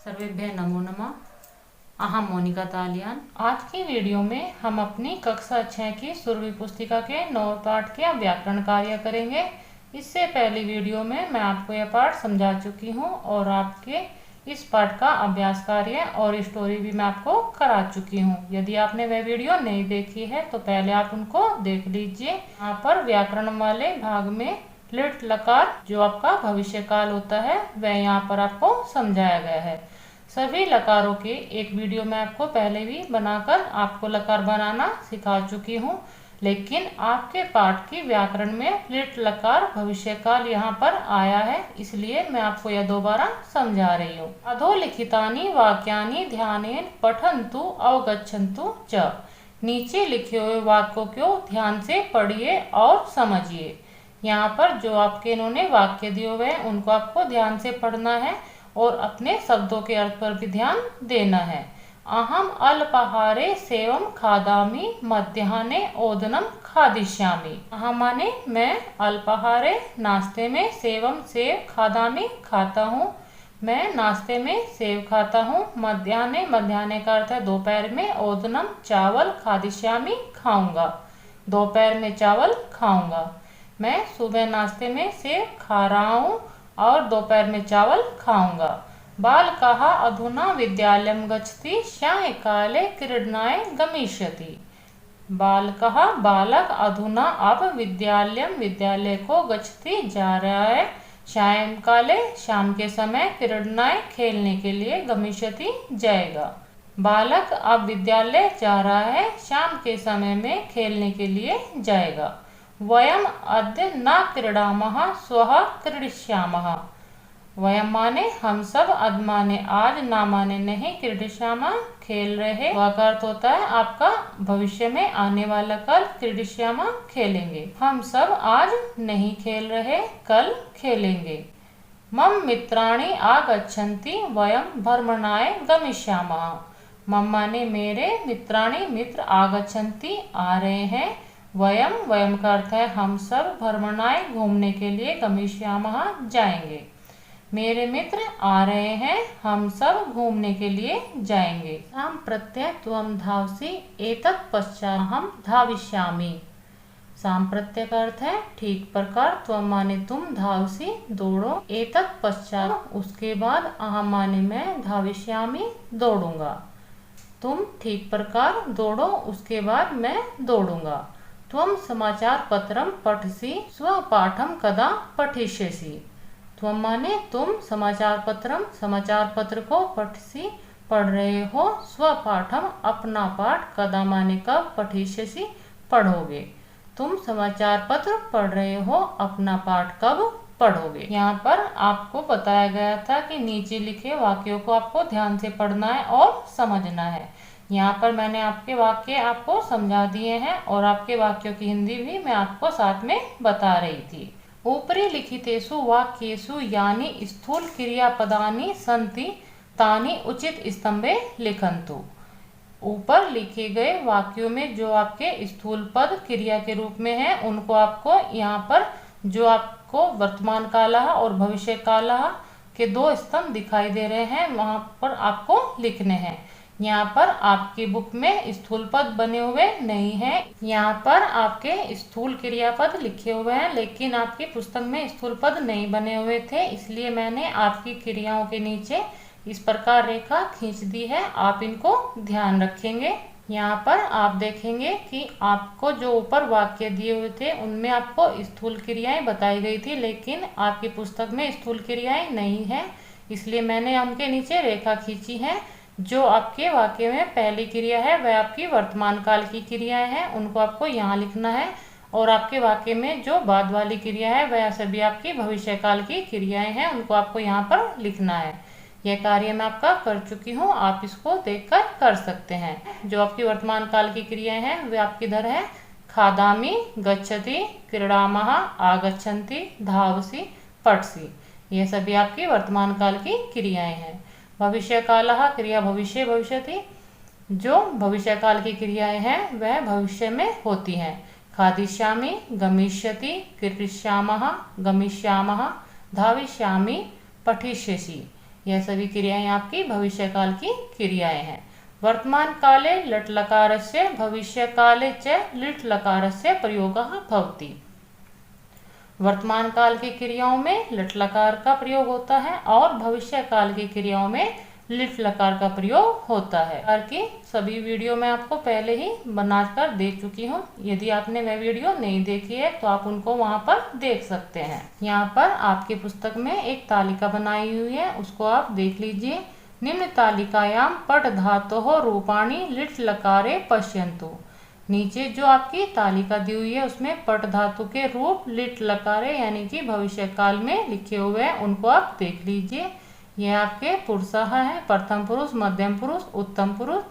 सर्वेभ्यः नमो नमः। अहम मोनिका तालियान। आज की वीडियो में हम अपनी कक्षा 6 की सुरभि पुस्तिका के 9 पाठ के व्याकरण कार्य करेंगे। इससे पहली वीडियो में मैं आपको यह पाठ समझा चुकी हूँ और आपके इस पाठ का अभ्यास कार्य और स्टोरी भी मैं आपको करा चुकी हूँ। यदि आपने वह वीडियो नहीं देखी है तो पहले आप उनको देख लीजिए। यहाँ पर व्याकरण वाले भाग में लिट लकार जो आपका भविष्य काल होता है वह यहाँ पर आपको समझाया गया है। सभी लकारों के एक वीडियो मैं आपको पहले भी बनाकर आपको लकार बनाना सिखा चुकी हूँ, लेकिन आपके पाठ की व्याकरण में लिट लकार भविष्य काल यहाँ पर आया है, इसलिए मैं आपको यह दोबारा समझा रही हूँ। अधोलिखितानि वाक्यानि ध्यानेन पठन्तु अवगच्छन्तु च। नीचे लिखे हुए वाक्यों को ध्यान से पढ़िए और समझिए। यहाँ पर जो आपके इन्होंने वाक्य दिए हुए हैं उनको आपको ध्यान से पढ़ना है और अपने शब्दों के अर्थ पर भी ध्यान देना है। अहम अल्पाहारे सेवम खादामि मध्याह्ने ओदनम खादिष्यामि। अहम माने मैं, अल्पाहारे नाश्ते में, सेवम सेव, खादामि खाता हूँ, मैं नाश्ते में सेव खाता हूँ, मध्याह्ने मध्याह्ने का अर्थ है दोपहर में, ओदनम चावल, खादिष्यामि खाऊंगा, दोपहर में चावल खाऊंगा। मैं सुबह नाश्ते में सेव खा रहा हूँ और दोपहर में चावल खाऊंगा। बालकः अधुना विद्यालयं गच्छति सायंकाले क्रीडनाय गमिष्यति। बालकः बालक अधुना अब विद्यालय को गच्छति जा रहा है, सायंकाले शाम के समय, क्रीडनाय खेलने के लिए, गमिष्यति जाएगा। बालक अब विद्यालय जा रहा है, शाम के समय में खेलने के लिए जाएगा। वयम अद्य न क्रीडामः श्वः क्रीडिष्यामः। वयम माने हम सब, अद्य माने आज, न माने नहीं, क्रीडिष्यामः खेल रहे। वह का अर्थ होता है आपका भविष्य में आने वाला कल, क्रीडिष्यामः खेलेंगे। हम सब आज नहीं खेल रहे, कल खेलेंगे। मम मित्राणि आगच्छन्ति वयम भ्रमणाय गमिष्यामः। मम माने मेरे, मित्राणि मित्र, आगच्छन्ति आ रहे हैं, वयम वयम का अर्थ है हम सब, भ्रमणाय घूमने के लिए, गमिष्यामः जाएंगे। मेरे मित्र आ रहे हैं, हम सब घूमने के लिए जाएंगे। साम प्रत्यय त्वम धावसि एतत् पश्चात् अहम धाविष्यामि। साम प्रत्यय का अर्थ है ठीक प्रकार, त्वम माने तुम, धावसि दौड़ो, एतत् पश्चात् उसके बाद, अहम माने मैं, धाविष्यामि दौड़ूंगा। तुम ठीक प्रकार दौड़ो, उसके बाद मैं दौड़ूंगा। त्वम समाचार पत्रम पठसि स्वपाठम कदा पठिष्यसि। त्वम माने तुम, समाचार पत्र को, पठसि पढ़ रहे हो, स्वपाठम अपना पाठ, कदा माने कब, पठिष्यसि पढ़ोगे। तुम समाचार पत्र पढ़ रहे हो, अपना पाठ कब पढ़ोगे। यहाँ पर आपको बताया गया था कि नीचे लिखे वाक्यों को आपको ध्यान से पढ़ना है और समझना है। यहाँ पर मैंने आपके वाक्य आपको समझा दिए हैं और आपके वाक्यों की हिंदी भी मैं आपको साथ में बता रही थी। ऊपरी लिखितेषु वाक्येषु यानि स्थूल क्रियापदानि सन्ति तानि उचित स्तंभे लिखन्तु। ऊपर लिखे गए वाक्यों में जो आपके स्थूल पद क्रिया के रूप में हैं उनको आपको यहाँ पर जो आपको वर्तमान काल और भविष्य काल के 2 स्तंभ दिखाई दे रहे हैं वहां पर आपको लिखने हैं। यहाँ पर आपकी बुक में स्थूल पद बने हुए नहीं हैं। यहाँ पर आपके स्थूल क्रियापद लिखे हुए हैं लेकिन आपकी पुस्तक में स्थूल पद नहीं बने हुए थे, इसलिए मैंने आपकी क्रियाओं के नीचे इस प्रकार रेखा खींच दी है। आप इनको ध्यान रखेंगे। यहाँ पर आप देखेंगे कि आपको जो ऊपर वाक्य दिए हुए थे उनमें आपको स्थूल क्रियाएं बताई गई थी, लेकिन आपकी पुस्तक में स्थूल क्रियाएं नहीं है, इसलिए मैंने उनके नीचे रेखा खींची है। जो आपके वाक्य में पहली क्रिया है वह आपकी वर्तमान काल की क्रियाएं हैं, उनको आपको यहाँ लिखना है, और आपके वाक्य में जो बाद वाली क्रिया है वह सभी आपकी भविष्य काल की क्रियाएं हैं, उनको आपको यहाँ पर लिखना है। यह कार्य मैं आपका कर चुकी हूँ, आप इसको देखकर कर सकते हैं। जो आपकी वर्तमान काल की क्रियाएं हैं वे आपकी इधर है, खादामि, गच्छति, क्रीडामः, आगच्छन्ति, धावसि, पठसि। ये सभी आपकी वर्तमान काल की क्रियाएं हैं। भविष्य काल क्रिया भविष्य भविष्यति। जो भविष्य काल की क्रियाएं हैं वह भविष्य में होती हैं। खादिष्यामि, गमिष्यति, क्रीडिष्यामः, गमिष्यामः, धाविष्यामि, पठिष्यसि। यह सभी क्रियाएं आपकी भविष्यकाल की क्रियाएं हैं। वर्तमान काले लट् लकारस्य भविष्यकाले च लिट् लकारस्य प्रयोगः भवति। वर्तमान काल की क्रियाओं में लट् लकार का प्रयोग होता है और भविष्य काल की क्रियाओं में लिट् लकार का प्रयोग होता है। प्रकार की सभी वीडियो मैं आपको पहले ही बनाकर दे चुकी हूँ। यदि आपने वह वीडियो नहीं देखी है तो आप उनको वहाँ पर देख सकते हैं। यहाँ पर आपकी पुस्तक में एक तालिका बनाई हुई है, उसको आप देख लीजिए। निम्न तालिकायां पट धातोः रूपाणि लिट् लकारे पश्यन्तु। नीचे जो आपकी तालिका दी हुई है उसमें पट धातु के रूप लिट् लकारे यानी कि भविष्य काल में लिखे हुए हैं, उनको आप देख लीजिए। यह आपके पुरुषः है, प्रथम पुरुष, मध्यम पुरुष, उत्तम पुरुष।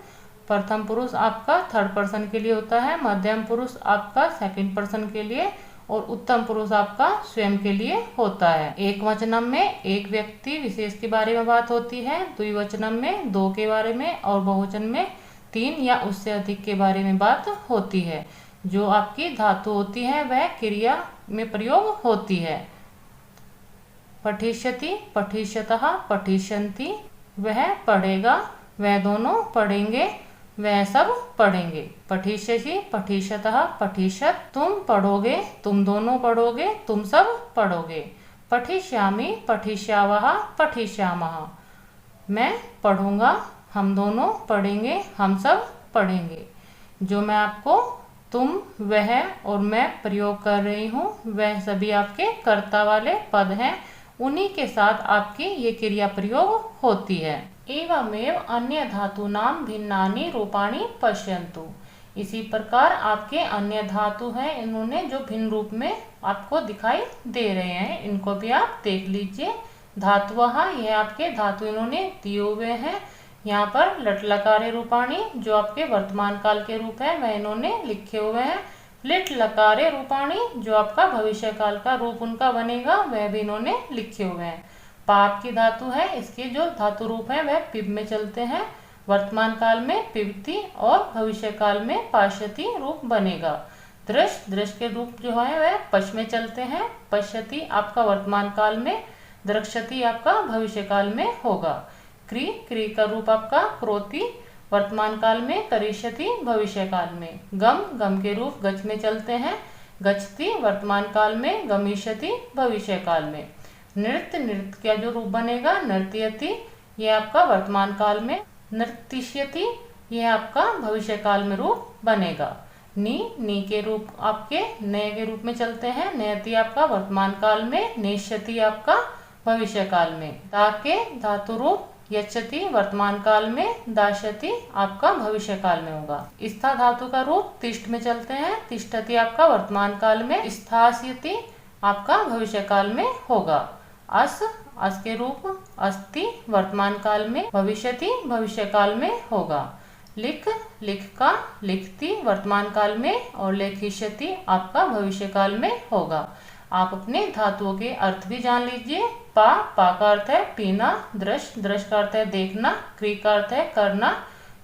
प्रथम पुरुष आपका थर्ड पर्सन के लिए होता है, मध्यम पुरुष आपका सेकंड पर्सन के लिए और उत्तम पुरुष आपका स्वयं के लिए होता है। एक वचनम में एक व्यक्ति विशेष के बारे में बात होती है, द्विवचनम में दो के बारे में और बहुवचन में तीन या उससे अधिक के बारे में बात होती है। जो आपकी धातु होती है वह क्रिया में प्रयोग होती है। पठिष्यति, पठिष्यतः, पठिष्यन्ति, वह पढ़ेगा, वह दोनों पढ़ेंगे, वह सब पढ़ेंगे। पठिष्यसि, पठिष्यतः, पठिष्यत्, तुम पढ़ोगे, तुम दोनों पढ़ोगे, तुम सब पढ़ोगे। पठिष्यामि, पठिष्यावः, पठिष्यामः, मैं पढ़ूंगा, हम दोनों पढ़ेंगे, हम सब पढ़ेंगे। जो मैं आपको तुम, वह और मैं प्रयोग कर रही हूँ वह सभी आपके कर्ता वाले पद हैं, उन्हीं के साथ आपकी ये क्रिया प्रयोग होती है। एवमेव अन्य धातूनां भिन्नानि रूपाणि पश्यन्तु। इसी प्रकार आपके अन्य धातु हैं, इन्होंने जो भिन्न रूप में आपको दिखाई दे रहे हैं, इनको भी आप देख लीजिए। धातुः, यह आपके धातु इन्होंने दिए हुए हैं। यहाँ पर लट् लकारे रूपाणि जो आपके वर्तमान काल के रूप है वह इन्होंने लिखे हुए हैं। लिट् लकारे रूपाणि जो आपका भविष्य काल का रूप उनका बनेगा वह भी इन्होंने लिखे हुए हैं। पाप की धातु है, इसके जो धातु रूप है वह पिब में चलते हैं। वर्तमान काल में पिबती और भविष्य काल में पाश्यति रूप बनेगा। दृश, दृश के रूप जो है वह पश में चलते हैं। पश्यति आपका वर्तमान काल में, द्रक्ष्यति आपका भविष्य काल में होगा। क्री, क्री का रूप आपका क्रोति वर्तमान काल में, करिष्यति भविष्य काल में। गम, गम के रूप गच में चलते हैं। गच्छति वर्तमान काल में, गमिष्यति भविष्य काल में। नृत्य, नृत्य का जो रूप बनेगा नर्तयति, यह आपका वर्तमान काल में। नर्तिष्यति, यह आपका भविष्य काल में रूप बनेगा। नी, नी के रूप आपके नय के रूप में चलते हैं। नयति आपका वर्तमान काल में, नेष्यति आपका भविष्य काल में। दा के धातु रूप यच्छति वर्तमान काल में, दास्यति आपका भविष्य काल में होगा। स्था धातु का रूप तिष्ठ में चलते हैं। तिष्ठति आपका वर्तमान काल में, स्थास्यति आपका भविष्य काल में होगा। अस, अस के रूप अस्ति वर्तमान काल में, भविष्यति भविष्य काल में होगा। लिख, लिख का लिखती वर्तमान काल में और लेखिष्यति आपका भविष्य काल में होगा। आप अपने धातुओं के अर्थ भी जान लीजिए। पा, पा का अर्थ है पीना। दृश, दृश का अर्थ है देखना। क्री का अर्थ है करना।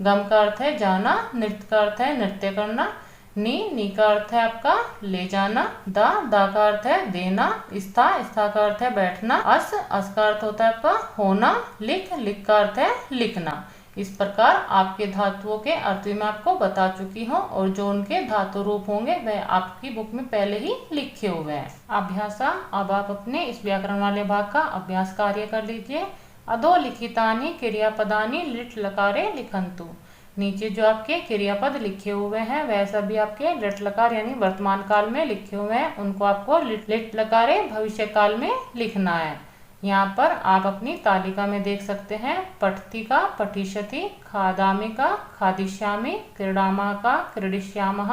गम का अर्थ है जाना। नृत्य का अर्थ है नृत्य करना। नी, नी का अर्थ है आपका ले जाना। दा, दा का अर्थ है देना। स्था, स्था का अर्थ है बैठना। अस, अस का अर्थ होता है आपका होना। लिख, लिख का अर्थ है लिखना। इस प्रकार आपके धातुओं के अर्थ मैं आपको बता चुकी हूँ और जो उनके धातु रूप होंगे वह आपकी बुक में पहले ही लिखे हुए हैं। अभ्यासा, अब आप अपने इस व्याकरण वाले भाग का अभ्यास कार्य कर लीजिए। अधोलिखितानि क्रियापदानि लिट् लकारे लिखन्तु। नीचे जो आपके क्रियापद लिखे हुए हैं वह सभी आपके लिट् लकार यानी वर्तमान काल में लिखे हुए हैं, उनको आपको लिट् लकारे भविष्य काल में लिखना है। यहाँ पर आप अपनी तालिका में देख सकते हैं। पठति का पठिष्यति, खादामि का खादिष्यामि, क्रीडामः का क्रीडिष्यामः,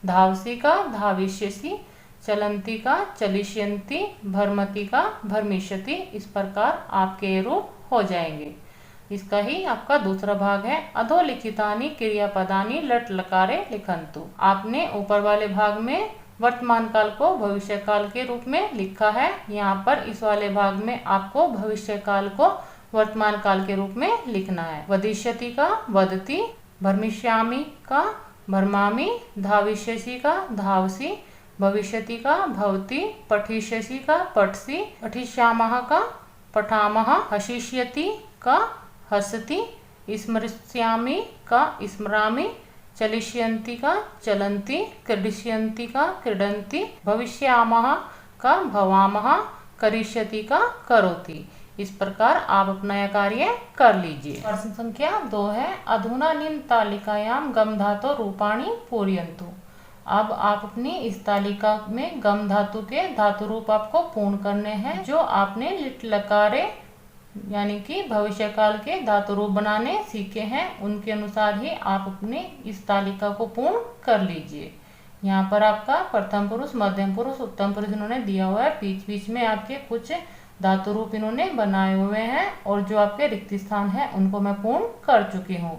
धावसि का धाविष्यसि, चलन्ति का चलिष्यन्ति, भर्मति का भर्मिष्यति। इस प्रकार आपके रूप हो जाएंगे। इसका ही आपका दूसरा भाग है। अधोलिखितानि क्रियापदानि लट् लकारे लिखन्तु। आपने ऊपर वाले भाग में वर्तमान काल को भविष्य काल के रूप में लिखा है। यहाँ पर इस वाले भाग में आपको भविष्य काल को वर्तमान काल के रूप में लिखना है। वदिष्यति का वदति, भर्मिष्यामि का भर्मामि, धाविष्यसि का धावसि, भविष्यति का भवति, पठिष्यसि का पठसि, पठिष्यामः का पठामः, हसिष्यति का हसति, स्मृष्यामि का स्मरामि, चलिष्यन्ति का चलन्ति, क्रीडिष्यन्ति का क्रीडन्ति, भविष्यामः का भवामः, करिष्यति का करोति। इस प्रकार आप अपना यह कार्य कर लीजिए। प्रश्न संख्या 2 है, अधुना निम्न तालिकायाम गम धातु रूपाणि पूरयन्तु। अब आप अपनी इस तालिका में गम धातु के धातु रूप आपको पूर्ण करने हैं। जो आपने लिट लकारे यानी कि भविष्य काल के धातु रूप बनाने सीखे हैं, उनके अनुसार ही आप अपने इस तालिका को पूर्ण कर लीजिए। यहाँ पर आपका प्रथम पुरुष, मध्यम पुरुष, उत्तम पुरुष इन्होंने दिया हुआ है। बीच बीच में आपके कुछ धातु रूप इन्होंने बनाए हुए हैं और जो आपके रिक्त स्थान है उनको मैं पूर्ण कर चुकी हूँ।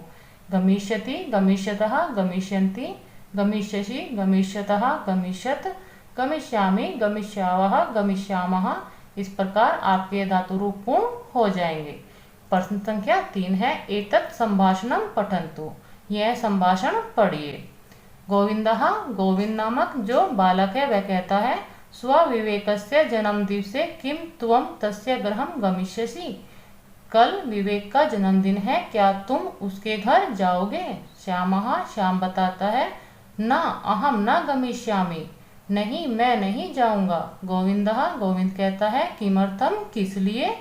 गमिष्यति, गमिष्यतः, गमिष्यन्ति, गमिष्यसि, गमिष्यतः, गमिष्यत, गमिष्यामि, गमिष्यावः, गमिष्यामः। इस प्रकार आपके धातु रूप पूर्ण हो जाएंगे। प्रश्न संख्या 3 है, एतत् संभाषणम पठन्तु। यह संभाषण पढ़िए। गोविंदः, गोविंद नामक जो बालक है वह कहता है, स्वविवेकस्य जन्मदिवसे किम त्वं तस्य गृहं गमिष्यसि। कल विवेक का जन्मदिन है, क्या तुम उसके घर जाओगे। श्यामः, श्याम बताता है, न अहम न गमिष्यामि, नहीं मैं नहीं जाऊंगा। गोविंदः, गोविंद कहता है, किमर्थम किस लिए।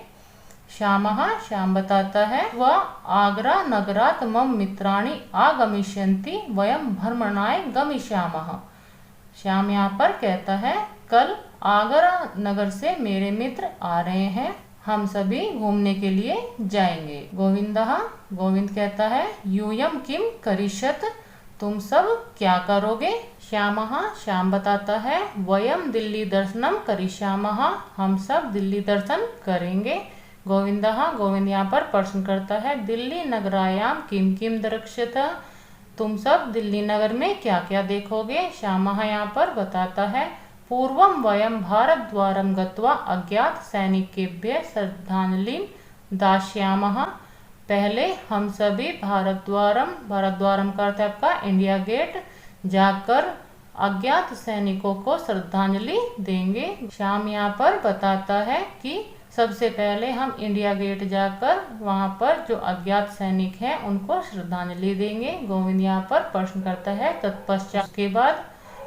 श्यामः, श्याम बताता है, व आगरा नगरात् मम मित्राणि आगमिष्यन्ति, वयम भ्रमणाय गमिष्यामः। श्याम यहाँ पर कहता है, कल आगरा नगर से मेरे मित्र आ रहे हैं, हम सभी घूमने के लिए जाएंगे। गोविंदः, गोविंद कहता है, यूयम किम करिष्यत, तुम सब क्या करोगे। श्यामः, श्याम बताता है, वयम दिल्ली दर्शनम करिष्यामः, हम सब दिल्ली दर्शन करेंगे। गोविंदः, गोविंद यहाँ पर प्रश्न करता है, दिल्ली नगरायाम किम किम दृश्यत, तुम सब दिल्ली नगर में क्या क्या देखोगे। श्यामः यहाँ पर बताता है, पूर्वम वयम भारत द्वारम गत्वा अज्ञात सैनिकेभ्य श्रद्धांजलि दास्यामः। पहले हम सभी भारत द्वारम का अर्थ है आपका इंडिया गेट जाकर अज्ञात सैनिकों को श्रद्धांजलि देंगे। श्याम यहाँ पर बताता है कि सबसे पहले हम इंडिया गेट जाकर वहां पर जो अज्ञात सैनिक हैं उनको श्रद्धांजलि देंगे। गोविंद यहाँ पर प्रश्न करता है, तत्पश्चात उसके बाद।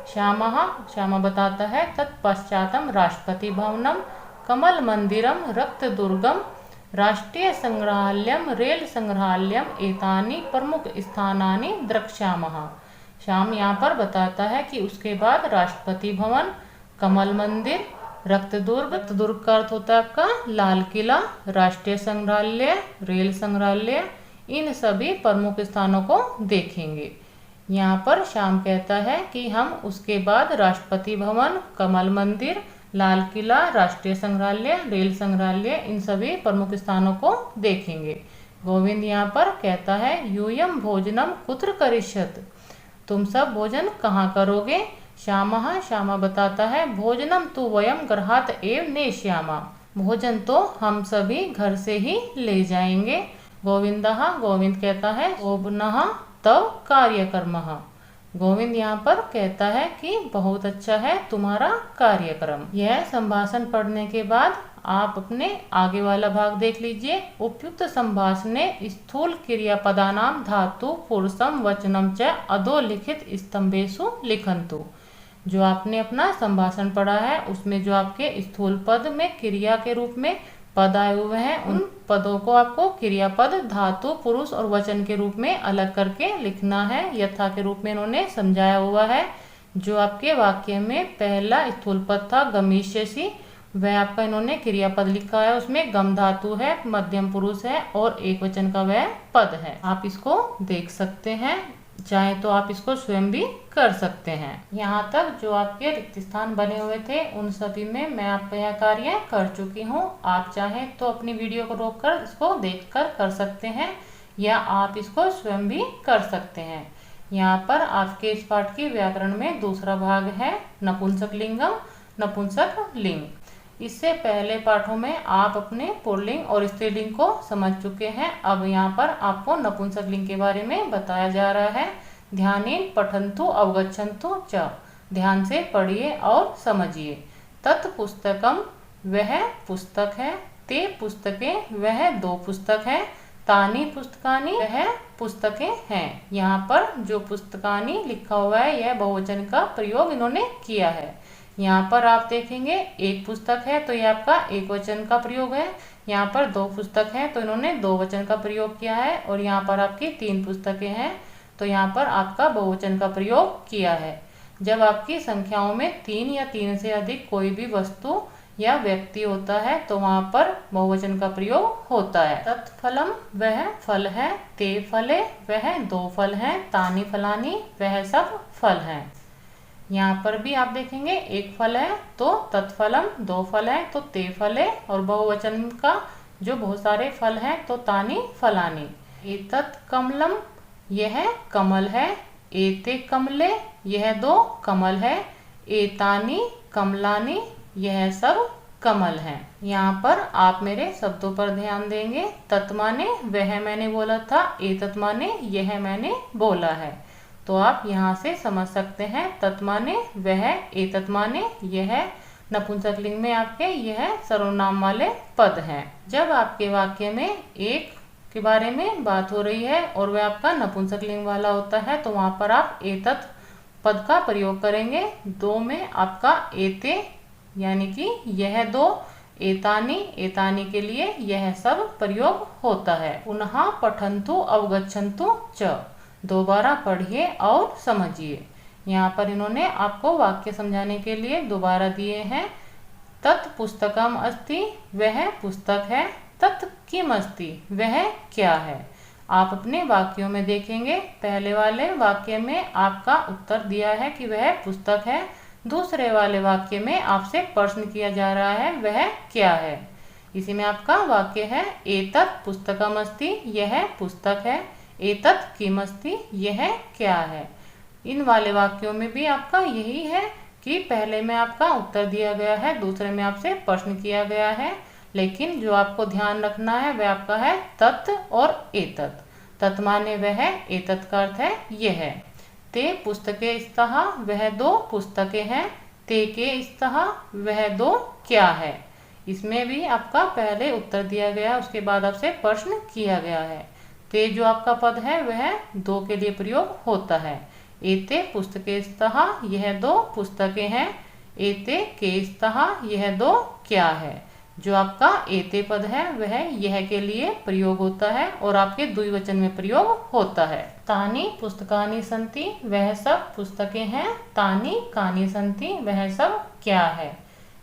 श्यामा बताता है, तत्पश्चातम राष्ट्रपति भवनम, कमल मंदिरम, रक्त दुर्गम, राष्ट्रीय संग्रहालयम, रेल संग्रहालयम, एतानि प्रमुख स्थानानि द्रक्ष्यामः। श्याम यहाँ पर बताता है कि उसके बाद राष्ट्रपति भवन, कमल मंदिर, रक्त दुर्ग का अर्थ होता है आपका लाल किला, राष्ट्रीय संग्रहालय, रेल संग्रहालय, इन सभी प्रमुख स्थानों को देखेंगे। यहाँ पर श्याम कहता है कि हम उसके बाद राष्ट्रपति भवन, कमल मंदिर, लाल किला, राष्ट्रीय संग्रहालय, रेल संग्रहालय, इन सभी प्रमुख स्थानों को देखेंगे। गोविंद यहाँ पर कहता है, यूयम भोजनम कुत्र करिष्यत, तुम सब भोजन कहाँ करोगे। श्यामा बताता है, भोजनम तु वयम गृहात् एव नेष्यामः, भोजन तो हम सभी घर से ही ले जाएंगे। गोविंद कहता है, शोभनः तव कार्यक्रमः। गोविंद यहाँ पर कहता है कि बहुत अच्छा है तुम्हारा कार्यक्रम। यह संभाषण पढ़ने के बाद आप अपने आगे वाला भाग देख लीजिए। उपयुक्त संभाषणे स्थूल क्रियापदानाम धातु पुरुषम वचनम च अधोलिखित स्तंभेषु लिखन्तु। जो आपने अपना संभाषण पढ़ा है उसमें जो आपके स्थूल पद में क्रिया के रूप में पद आए हुए हैं, उन पदों को आपको क्रियापद, धातु, पुरुष और वचन के रूप में अलग करके लिखना है। यथा के रूप में इन्होंने समझाया हुआ है। जो आपके वाक्य में पहला स्थूल पद था गमिष्यसि, वह आपका इन्होंने क्रियापद लिखा है, उसमें गम धातु है, मध्यम पुरुष है और एक वचन का वह पद है। आप इसको देख सकते हैं, चाहे तो आप इसको स्वयं भी कर सकते हैं। यहाँ तक जो आपके रिक्त स्थान बने हुए थे उन सभी में मैं आपका यह कार्य कर चुकी हूँ। आप चाहें तो अपनी वीडियो को रोककर इसको देखकर कर सकते हैं या आप इसको स्वयं भी कर सकते हैं। यहाँ पर आपके इस पाठ के व्याकरण में दूसरा भाग है नपुंसक लिंगम, नपुंसक लिंग। इससे पहले पाठों में आप अपने पुल्लिंग और स्त्रीलिंग को समझ चुके हैं। अब यहाँ पर आपको नपुंसक लिंग के बारे में बताया जा रहा है। ध्यानेन पठन्तु अवगच्छन्तु च, ध्यान से पढ़िए और समझिए। तत् पुस्तकम, वह पुस्तक है। ते पुस्तकें वह 2 पुस्तक है, तानी पुस्तकानी वह पुस्तकें हैं। यहाँ पर जो पुस्तकानी लिखा हुआ है यह बहुवचन का प्रयोग इन्होंने किया है। यहाँ पर आप देखेंगे 1 पुस्तक है तो यह आपका एक वचन का प्रयोग है। यहाँ पर 2 पुस्तक है तो इन्होंने 2 वचन का प्रयोग किया है। और यहाँ पर आपकी 3 पुस्तकें हैं तो यहाँ पर आपका बहुवचन का प्रयोग किया है। जब आपकी संख्याओं में 3 या 3 से अधिक कोई भी वस्तु या व्यक्ति होता है तो वहां पर बहुवचन का प्रयोग होता है। तत्फलम वह फल है, ते फले वह 2 फल हैं, तानी फलानी वह सब फल हैं। यहाँ पर भी आप देखेंगे 1 फल है तो तत्फलम, 2 फल है तो ते फले, और बहुवचन का जो बहुत सारे फल हैं तो तानी फलानी। एतत् कमलम यह कमल है, एते कमले यह 2 कमल है, एतानी कमलानी यह सब कमल हैं। यहाँ पर आप मेरे शब्दों पर ध्यान देंगे। तत् माने वह मैंने बोला था, एतत् माने यह मैंने बोला है। तो आप यहाँ से समझ सकते हैं तत् माने वह, एतत् माने यह, नपुंसकलिंग में आपके यह सर्वनाम वाले पद हैं। जब आपके वाक्य में एक के बारे में बात हो रही है और वह आपका नपुंसकलिंग वाला होता है तो वहाँ पर आप एतत् पद का प्रयोग करेंगे। 2 में आपका एते यानी कि यह 2, एतानी, एतानी के लिए यह सब प्रयोग होता है। पुनः पठन्तु अवगच्छन्तु च, दोबारा पढ़िए और समझिए। यहाँ पर इन्होंने आपको वाक्य समझाने के लिए दोबारा दिए हैं। तत् पुस्तकम अस्ति वह पुस्तक है, तत् किम अस्ति वह क्या है। आप अपने वाक्यों में देखेंगे पहले वाले वाक्य में आपका उत्तर दिया है कि वह पुस्तक है, दूसरे वाले वाक्य में आपसे प्रश्न किया जा रहा है वह क्या है। इसी में आपका वाक्य है एतत् पुस्तकम अस्ति यह पुस्तक है, एतत् किम अस्ति यह क्या है। इन वाले वाक्यों में भी आपका यही है कि पहले में आपका उत्तर दिया गया है, दूसरे में आपसे प्रश्न किया गया है, लेकिन जो आपको ध्यान रखना है वह आपका है तत् और एतत्। तत् माने वह, एतत् का अर्थ है यह। ते पुस्तके स्तः वह 2 पुस्तकें हैं, ते के स्तः वह 2 क्या है। इसमें भी आपका पहले उत्तर दिया गया, उसके बाद आपसे प्रश्न किया गया है। ते जो आपका पद है वह 2 के लिए प्रयोग होता है। एते पुस्तके स्तः यह 2 पुस्तकें हैं, एते के स्तः यह 2 क्या है। जो आपका एते पद है वह यह के लिए प्रयोग होता है और आपके द्विवचन में प्रयोग होता है। तानी पुस्तकानि सन्ति वह सब पुस्तकें हैं, तानी कानि सन्ति वह सब क्या है।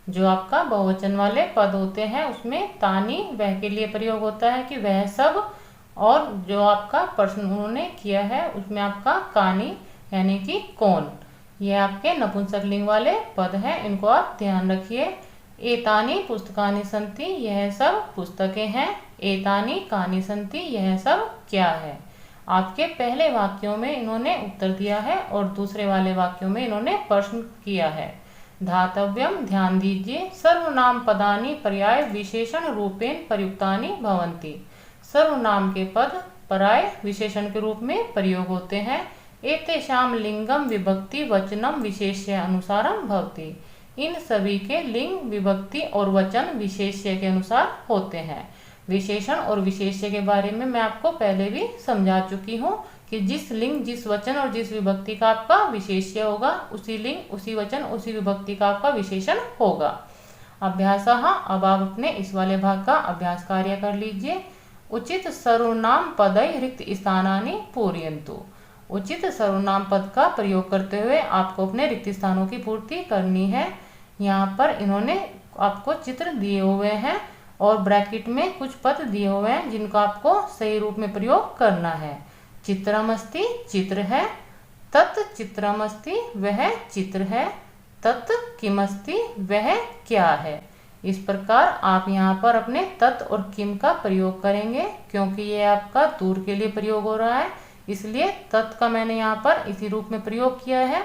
जो आपका बहुवचन वाले पद होते हैं उसमें तानी वह के लिए प्रयोग होता है कि वह सब, और जो आपका प्रश्न उन्होंने किया है उसमें आपका कानी यानी कि कौन। ये आपके नपुंसकलिंग वाले पद हैं, इनको आप ध्यान रखिए। एतानी पुस्तकानि सन्ति यह सब पुस्तकें हैं, एतानी कानि सन्ति यह सब क्या है। आपके पहले वाक्यों में इन्होंने उत्तर दिया है और दूसरे वाले वाक्यों में इन्होंने प्रश्न किया है। धातव्यम ध्यान दीजिए, सर्वनाम पदानि पर्याय विशेषण रूपेण प्रयुक्तानि भवन्ति। सर्वनाम के पद पर्याय विशेषण के रूप में प्रयोग होते हैं। एतेषां लिंगम विभक्ति वचनम विशेष्य अनुसारम भवति। इन सभी के लिंग, विभक्ति और वचन विशेष्य के अनुसार होते हैं। विशेषण और विशेष्य के बारे में मैं आपको पहले भी समझा चुकी हूँ कि जिस लिंग, जिस वचन और जिस विभक्ति का आपका विशेष्य होगा उसी लिंग, उसी वचन, उसी विभक्ति का आपका विशेषण होगा। अभ्यासः, अब आप अपने इस वाले भाग का अभ्यास कार्य कर लीजिए। उचित सर्वनाम पदै रिक्त स्थानानि पूरयन्तु। उचित सर्वनाम पद का प्रयोग करते हुए आपको अपने रिक्त स्थानों की पूर्ति करनी है। यहाँ पर इन्होंने आपको चित्र दिए हुए हैं और ब्रैकेट में कुछ पद दिए हुए हैं जिनको आपको सही रूप में प्रयोग करना है। चित्रमस्ति चित्र है, तत् चित्रमस्ति वह चित्र है, तत् किमस्ति वह क्या है। इस प्रकार आप यहाँ पर अपने तत् और किम का प्रयोग करेंगे। क्योंकि ये आपका दूर के लिए प्रयोग हो रहा है इसलिए तत् का मैंने यहाँ पर इसी रूप में प्रयोग किया है।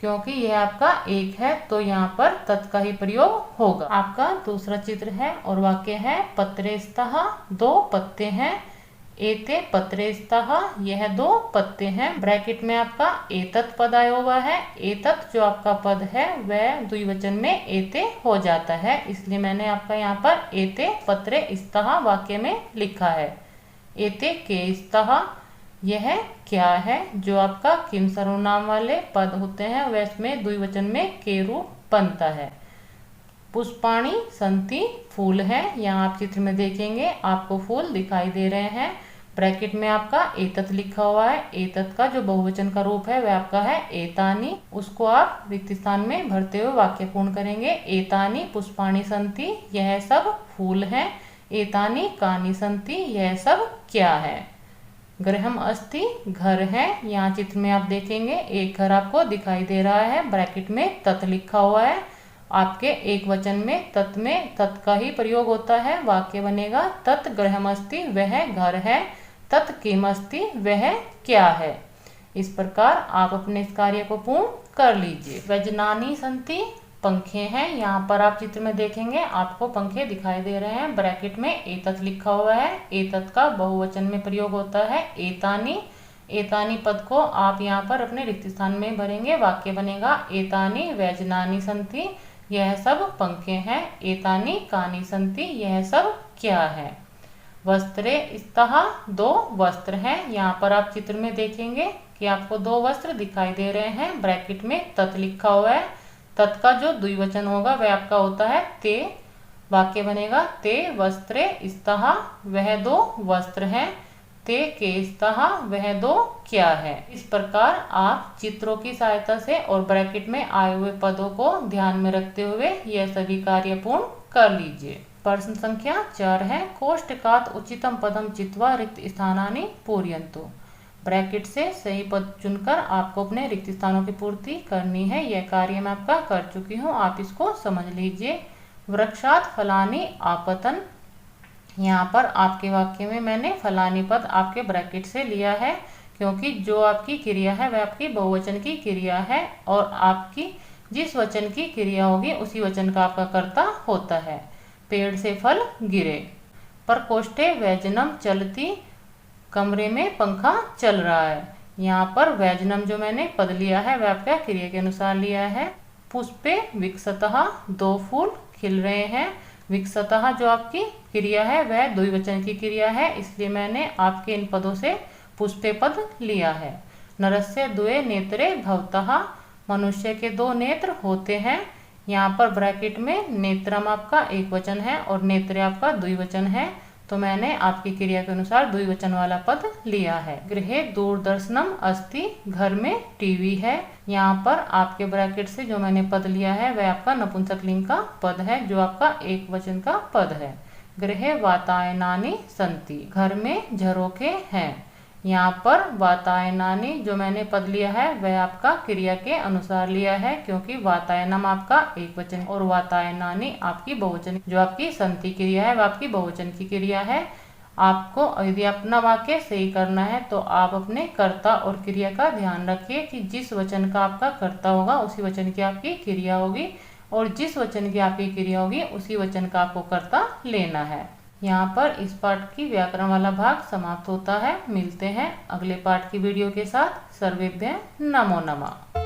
क्योंकि यह आपका एक है तो यहाँ पर तत् का ही प्रयोग होगा। आपका दूसरा चित्र है और वाक्य है पत्रे स्तः 2 पत्ते हैं, एते पत्रे स्तः, यह 2 पत्ते हैं। ब्रैकेट में आपका एतत् पद आया हुआ है। एतत् जो आपका पद है वह द्विवचन में एते हो जाता है, इसलिए मैंने आपका यहाँ पर एते पत्रे स्तः वाक्य में लिखा है। एते के स्तः, यह क्या है। जो आपका किम सर्वनाम वाले पद होते हैं वह इसमें द्विवचन में के रूप बनता है। पुष्पाणि सन्ति, फूल है। यहाँ आप चित्र में देखेंगे आपको फूल दिखाई दे रहे हैं। ब्रैकेट में आपका एतत् लिखा हुआ है। एतत् का जो बहुवचन का रूप है वह आपका है एतानि। उसको आप रिक्त स्थान में भरते हुए वाक्य पूर्ण करेंगे। एतानि पुष्पाणि सन्ति, यह सब फूल हैं। एतानि कानि सन्ति, यह सब क्या है। गृहम अस्ति, घर है। यहाँ चित्र में आप देखेंगे एक घर आपको दिखाई दे रहा है। ब्रैकेट में तत् लिखा हुआ है। आपके एक वचन में तत् का ही प्रयोग होता है। वाक्य बनेगा तत् गृहमस्ति, वह घर है। तत् किमस्ति, वह क्या है। इस प्रकार आप अपने इस कार्य को पूर्ण कर लीजिए। व्यजनानि सन्ति, पंखे हैं। यहाँ पर आप चित्र में देखेंगे आपको पंखे दिखाई दे रहे हैं। ब्रैकेट में एतत् लिखा हुआ है। एतत् का बहुवचन में प्रयोग होता है एतानि। एतानि पद को आप यहाँ पर अपने रिक्त स्थान में भरेंगे। वाक्य बनेगा एतानि व्यजनानि सन्ति, यह सब पंखे हैं। एतानि कानि सन्ति, यह सब क्या है। वस्त्रे स्तः, 2 वस्त्र हैं। यहाँ पर आप चित्र में देखेंगे कि आपको 2 वस्त्र दिखाई दे रहे हैं। ब्रैकेट में तत् लिखा हुआ है। तत् का जो द्विवचन होगा वह आपका होता है ते। वाक्य बनेगा ते वस्त्रे स्तः, वह 2 वस्त्र हैं। ते के स्तः, वह 2 क्या है। इस प्रकार आप चित्रों की सहायता से और ब्रैकेट में आए हुए पदों को ध्यान में रखते हुए यह सभी कार्य पूर्ण कर लीजिए। प्रश्न संख्या 4 है। कोष्टकात् उचितम पदम चित्वा रिक्त स्थानानि पूरयन्तु। ब्रैकेट से सही पद चुनकर आपको अपने रिक्त स्थानों की पूर्ति करनी है। यह कार्य मैं आपका कर चुकी हूँ, आप इसको समझ लीजिए। वृक्षात् फलानि आपतन्, यहाँ पर आपके वाक्य में मैंने फलानी पद आपके ब्रैकेट से लिया है, क्योंकि जो आपकी क्रिया है वह आपकी बहुवचन की क्रिया है और आपकी जिस वचन की क्रिया होगी उसी वचन का आपका कर्ता होता है। पेड़ से फल गिरे। प्रकोष्ठे व्यजनम चलती, कमरे में पंखा चल रहा है। यहाँ पर व्यजनम जो मैंने पद लिया है वह आपका क्रिया के अनुसार लिया है। पुष्पे विकसतः, 2 फूल खिल रहे हैं। विकसतः जो आपकी क्रिया है वह द्विवचन की क्रिया है, इसलिए मैंने आपके इन पदों से पुष्पे पद लिया है। नरस्य 2 नेत्रे भवतः, मनुष्य के 2 नेत्र होते हैं। यहाँ पर ब्रैकेट में नेत्रम आपका एक वचन है और नेत्र आपका द्विवचन है, तो मैंने आपकी क्रिया के अनुसार द्विवचन वाला पद लिया है। गृहे दूरदर्शनम अस्ति, घर में टीवी है। यहाँ पर आपके ब्रैकेट से जो मैंने पद लिया है वह आपका नपुंसकलिंग का पद है, जो आपका एक वचन का पद है। गृहे वातायनानि सन्ति, घर में झरोखे हैं। यहाँ पर वातायनानि जो मैंने पद लिया है वह आपका क्रिया के अनुसार लिया है, क्योंकि वातायनम आपका एक वचन और वातायनानि आपकी बहुवचन, जो आपकी संति क्रिया है वह आपकी बहुवचन की क्रिया है। आपको यदि अपना वाक्य सही करना है तो आप अपने कर्ता और क्रिया का ध्यान रखिए कि जिस वचन का आपका कर्ता होगा उसी वचन की आपकी क्रिया होगी और जिस वचन की आपकी क्रिया होगी उसी वचन का आपको कर्ता लेना है। यहाँ पर इस पाठ की व्याकरण वाला भाग समाप्त होता है। मिलते हैं अगले पाठ की वीडियो के साथ। सर्वेभ्यः नमो नमः।